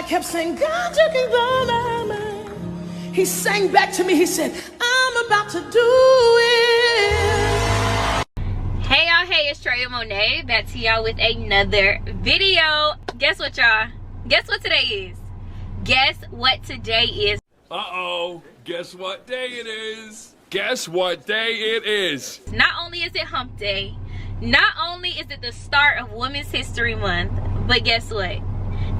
kept saying, God, you can blow my mind. He sang back to me, he said, I'm about to do it. Hey y'all, hey, it's TROYIA MONAY, back to y'all with another video. Guess what, y'all? Guess what today is? Guess what today is? Uh-oh, guess what day it is? Guess what day it is? Not only is it hump day, not only is it the start of Women's History Month, but guess what?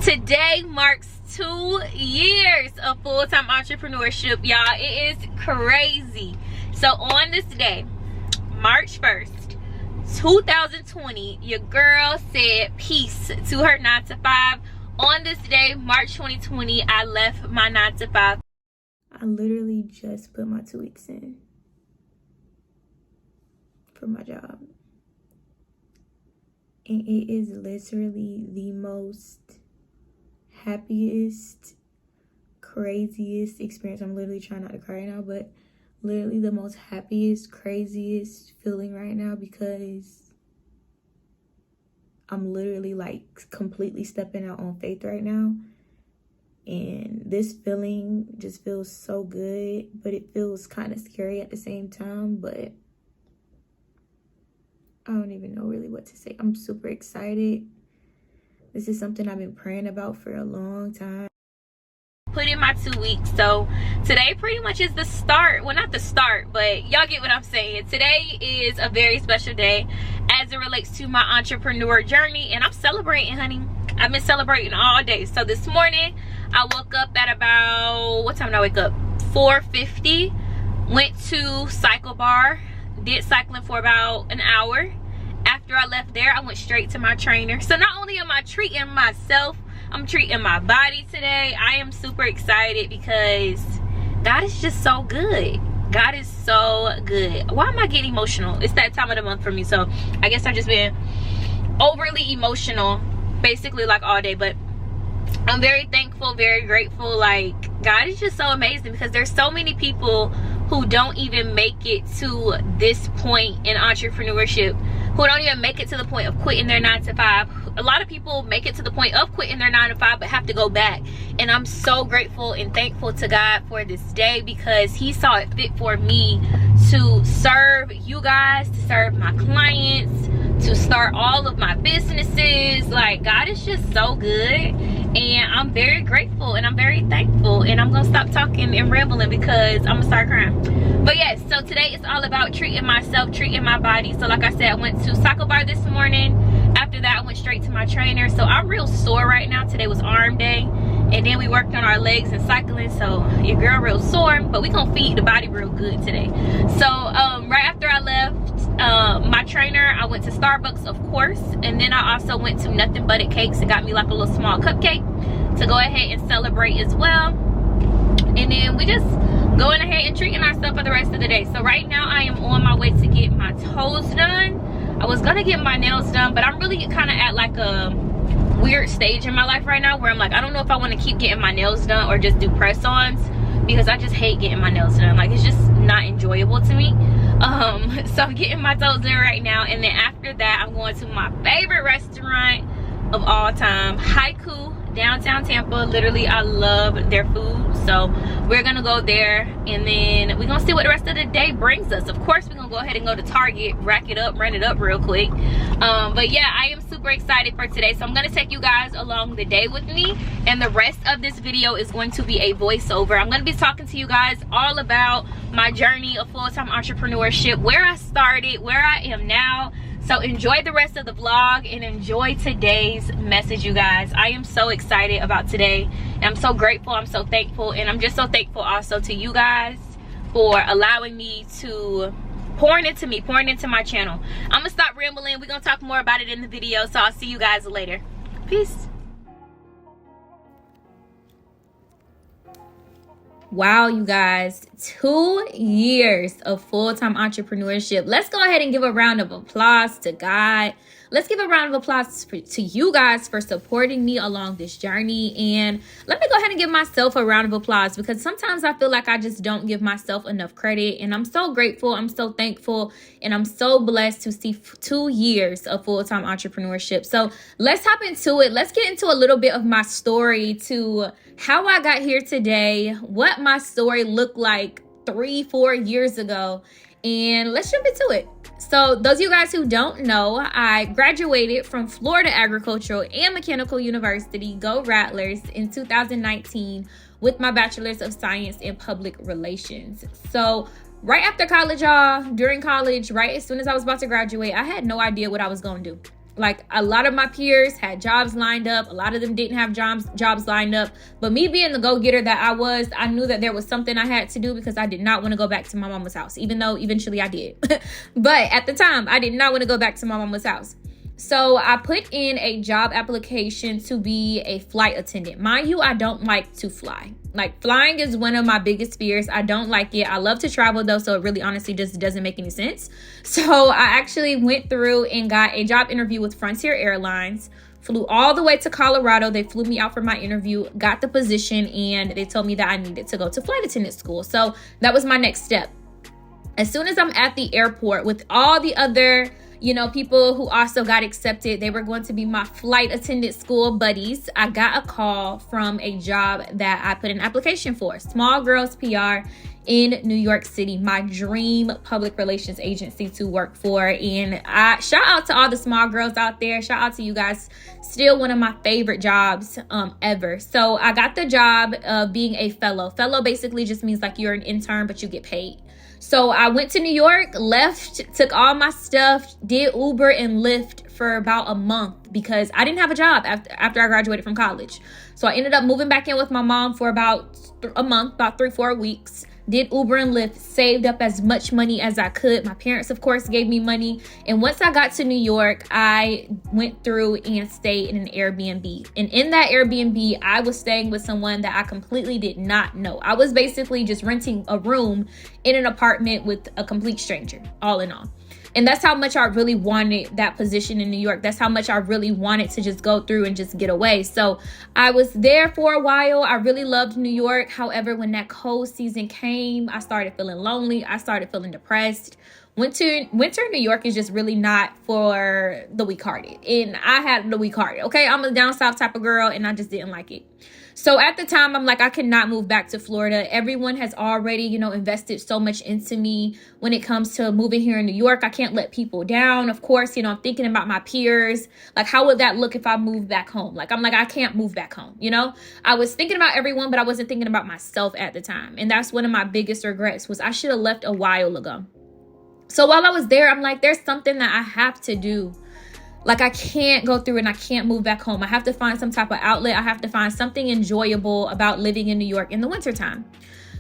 Today marks 2 years of full-time entrepreneurship, y'all. It is crazy. So on this day, March 1st, 2020, your girl said peace to her 9-to-5. On this day, March 2020, I left my 9-to-5. I literally just put my 2 weeks in for my job. And it is literally the most happiest, craziest experience. I'm literally trying not to cry right now, but literally the most happiest, craziest feeling right now, because I'm literally like completely stepping out on faith right now. And this feeling just feels so good, but it feels kind of scary at the same time. But I don't even know really what to say. I'm super excited. This is something I've been praying about for a long time. Put in my 2 weeks, so today pretty much is the start. Well, not the start, but y'all get what I'm saying. Today is a very special day as it relates to my entrepreneur journey, and I'm celebrating, honey. I've been celebrating all day. So this morning I woke up at about, what time did I wake up? 4:50. Went to cycle bar, did cycling for about an hour. After I left there, I went straight to my trainer. So not only am I treating myself, I'm treating my body today. I am super excited because God is just so good. God is so good. Why am I getting emotional? It's that time of the month for me, so I guess I've just been overly emotional basically like all day. But I'm very thankful, very grateful. Like, God is just so amazing, because there's so many people who don't even make it to this point in entrepreneurship, who don't even make it to the point of quitting their 9-to-5. A lot of people make it to the point of quitting their 9-to-5 but have to go back. And I'm so grateful and thankful to God for this day, because he saw it fit for me to serve you guys, to serve my clients, to start all of my businesses. Like, God is just so good, and I'm very grateful and I'm very thankful. And I'm gonna stop talking and rambling because I'm gonna start crying. But yes, so today it's all about treating myself, treating my body. So like I said, I went to cycle bar this morning. After that, I went straight to my trainer. So I'm real sore right now. Today was arm day, and then we worked on our legs and cycling. So your girl real sore, but we gonna feed the body real good today. So right after I left my trainer, I went to Starbucks, of course, and then I also went to Nothing But Cakes and got me like a little small cupcake to go ahead and celebrate as well. And then we just going ahead and treating ourselves for the rest of the day. So right now I am on my way to get my toes done. I was gonna get my nails done, but I'm really kind of at like a weird stage in my life right now where I'm like, I don't know if I want to keep getting my nails done or just do press-ons, because I just hate getting my nails done. Like, it's just not enjoyable to me. So I'm getting my toes done right now, and then after that I'm going to my favorite restaurant of all time, Haiku, downtown Tampa. Literally, I love their food. So we're gonna go there, and then we're gonna see what the rest of the day brings us. Of course, we're gonna go ahead and go to Target, rack it up, run it up real quick. But yeah, I am super excited for today. So I'm gonna take you guys along the day with me, and the rest of this video is going to be a voiceover. I'm gonna be talking to you guys all about my journey of full-time entrepreneurship, where I started, where I am now. So enjoy the rest of the vlog and enjoy today's message, you guys. I am so excited about today, and I'm so grateful, I'm so thankful, and I'm just so thankful also to you guys for allowing me to pouring into me, pouring into my channel. I'm gonna stop rambling. We're gonna talk more about it in the video, so I'll see you guys later. Peace. Wow, you guys, 2 years of full-time entrepreneurship. Let's go ahead and give a round of applause to God. Let's give a round of applause to you guys for supporting me along this journey. And let me go ahead and give myself a round of applause, because sometimes I feel like I just don't give myself enough credit. And I'm so grateful, I'm so thankful, and I'm so blessed to see 2 years of full-time entrepreneurship. So let's hop into it. Let's get into a little bit of my story, to how I got here today, what my story looked like 3-4 years ago, and let's jump into it. So those of you guys who don't know, I graduated from Florida Agricultural and Mechanical University, go Rattlers, in 2019 with my Bachelor's of Science in Public Relations. So right after college, y'all, during college, right as soon as I was about to graduate, I had no idea what I was going to do. Like, a lot of my peers had jobs lined up. A lot of them didn't have jobs lined up. But me being the go-getter that I was, I knew that there was something I had to do, because I did not want to go back to my mama's house, even though eventually I did. But at the time, I did not want to go back to my mama's house. So I put in a job application to be a flight attendant. Mind you, I don't like to fly. Like, flying is one of my biggest fears. I don't like it. I love to travel though, so it really honestly just doesn't make any sense. So I actually went through and got a job interview with Frontier Airlines, flew all the way to Colorado. They flew me out for my interview, got the position, and they told me that I needed to go to flight attendant school. So that was my next step. As soon as I'm at the airport with all the other people who also got accepted, they were going to be my flight attendant school buddies, I got a call from a job that I put an application for, Small Girls PR in New York City, my dream public relations agency to work for. And I shout out to all the small girls out there. Shout out to you guys. Still one of my favorite jobs ever. So I got the job of being a fellow. Fellow basically just means like you're an intern, but you get paid. So I went to New York, left, took all my stuff, did Uber and Lyft for about a month, because I didn't have a job after I graduated from college. So I ended up moving back in with my mom for about a month, about 3-4 weeks. Did Uber and Lyft, saved up as much money as I could. My parents, of course, gave me money. And once I got to New York, I went through and stayed in an Airbnb. And in that Airbnb, I was staying with someone that I completely did not know. I was basically just renting a room in an apartment with a complete stranger, all in all. And that's how much I really wanted that position in New York. That's how much I really wanted to just go through and just get away. So I was there for a while. I really loved New York. However, when that cold season came, I started feeling lonely. I started feeling depressed. Winter in New York is just really not for the weak-hearted. And I had the weak-hearted, okay? I'm a down south type of girl, and I just didn't like it. So at the time, I'm like, I cannot move back to Florida. Everyone has already, invested so much into me when it comes to moving here in New York. I can't let people down. Of course, I'm thinking about my peers. Like, how would that look if I moved back home? Like, I'm like, I can't move back home, I was thinking about everyone, but I wasn't thinking about myself at the time. And that's one of my biggest regrets, was I should have left a while ago. So while I was there, I'm like, there's something that I have to do. Like, I can't go through and I can't move back home. I have to find some type of outlet. I have to find something enjoyable about living in New York in the wintertime.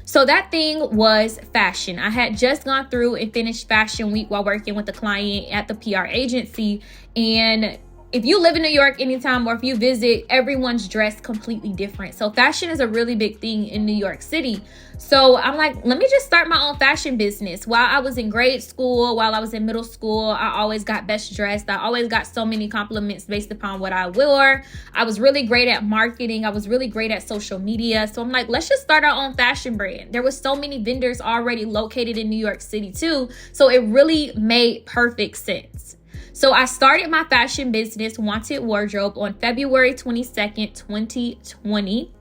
So that thing was fashion. I had just gone through and finished fashion week while working with a client at the PR agency. And if you live in New York anytime, or if you visit, everyone's dressed completely different. So fashion is a really big thing in New York City. So I'm like, let me just start my own fashion business. While I was in grade school, while I was in middle school, I always got best dressed. I always got so many compliments based upon what I wore. I was really great at marketing. I was really great at social media. So I'm like, let's just start our own fashion brand. There was so many vendors already located in New York City too. So it really made perfect sense. So I started my fashion business, Wanted Wardrobe, on February 22nd, 2020.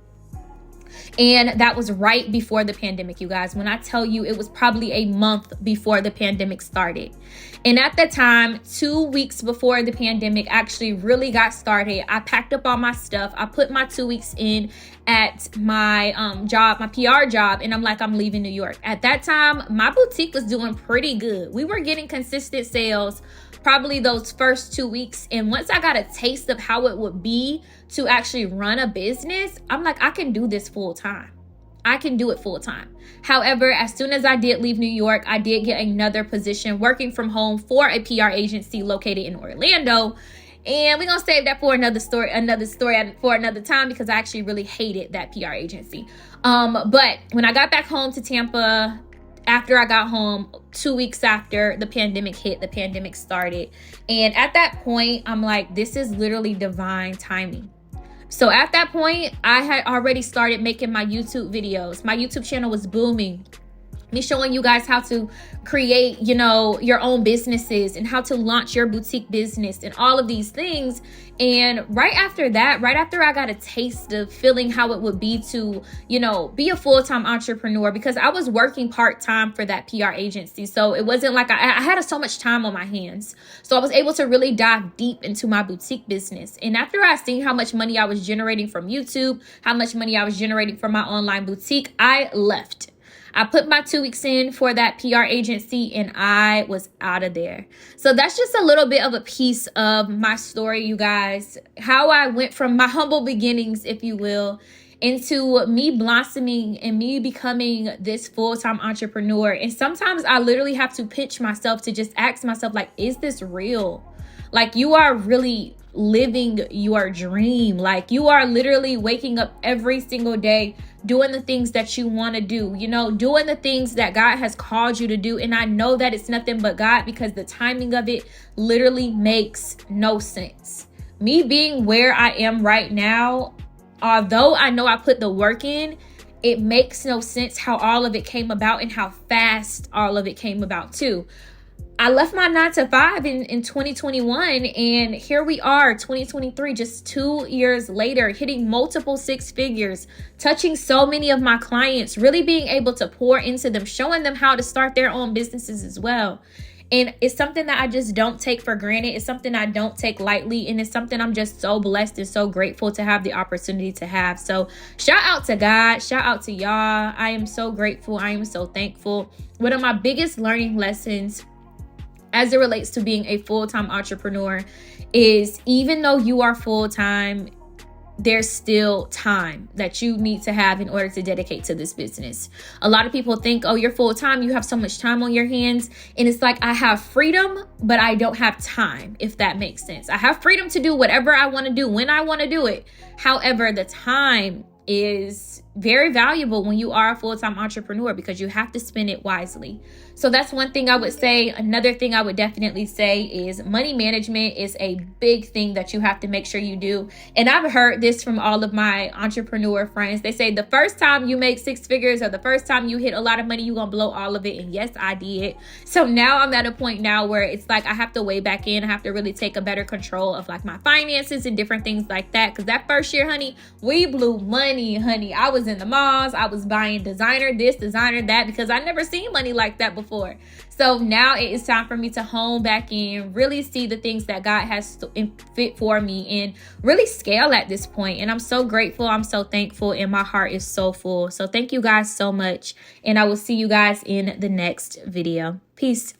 And that was right before the pandemic, you guys. When I tell you, it was probably a month before the pandemic started. And at the time, 2 weeks before the pandemic actually really got started, I packed up all my stuff. I put my 2 weeks in at my job, my PR job, and I'm like, I'm leaving New York. At that time, my boutique was doing pretty good. We were getting consistent sales probably those first 2 weeks. And once I got a taste of how it would be to actually run a business, I'm like, I can do this full time. I can do it full time. However, as soon as I did leave New York, I did get another position working from home for a PR agency located in Orlando. And we're going to save that for another story for another time, because I actually really hated that PR agency. But when I got back home to Tampa, after I got home, 2 weeks after the pandemic hit, the pandemic started. And at that point, I'm like, this is literally divine timing. So at that point, I had already started making my YouTube videos. My YouTube channel was booming. Me showing you guys how to create, your own businesses and how to launch your boutique business and all of these things. And right after that, right after I got a taste of feeling how it would be to, be a full-time entrepreneur, because I was working part-time for that PR agency. So it wasn't like I had so much time on my hands. So I was able to really dive deep into my boutique business. And after I seen how much money I was generating from YouTube, how much money I was generating from my online boutique, I left. I put my 2 weeks in for that PR agency and I was out of there. So that's just a little bit of a piece of my story, you guys. How I went from my humble beginnings, if you will, into me blossoming and me becoming this full-time entrepreneur. And sometimes I literally have to pinch myself to just ask myself, like, is this real? Like, you are really living your dream. Like, you are literally waking up every single day doing the things that you want to do, doing the things that God has called you to do. And I know that it's nothing but God, because the timing of it literally makes no sense. Me being where I am right now, although I know I put the work in, it makes no sense how all of it came about and how fast all of it came about too. I left my 9-to-5 in 2021, and here we are, 2023, just 2 years later, hitting multiple six figures, touching so many of my clients, really being able to pour into them, showing them how to start their own businesses as well. And it's something that I just don't take for granted. It's something I don't take lightly. And it's something I'm just so blessed and so grateful to have the opportunity to have. So shout out to God. Shout out to y'all. I am so grateful. I am so thankful. One of my biggest learning lessons as it relates to being a full-time entrepreneur is, even though you are full-time, there's still time that you need to have in order to dedicate to this business. A lot of people think, oh, you're full-time, you have so much time on your hands. And it's like, I have freedom, but I don't have time, if that makes sense. I have freedom to do whatever I want to do when I want to do it. However, the time is very valuable when you are a full-time entrepreneur, because you have to spend it wisely. So that's one thing I would say. Another thing I would definitely say is money management is a big thing that you have to make sure you do. And I've heard this from all of my entrepreneur friends. They say the first time you make six figures, or the first time you hit a lot of money, you're going to blow all of it. And yes, I did. So now I'm at a point now where it's like I have to weigh back in. I have to really take a better control of like my finances and different things like that. Because that first year, honey, we blew money, honey. I was in the malls. I was buying designer this, designer that, because I never seen money like that before. So now it is time for me to hone back in, really see the things that God has fit for me, and really scale at this point. And I'm so grateful. I'm so thankful, and my heart is so full. So thank you guys so much. And I will see you guys in the next video. Peace.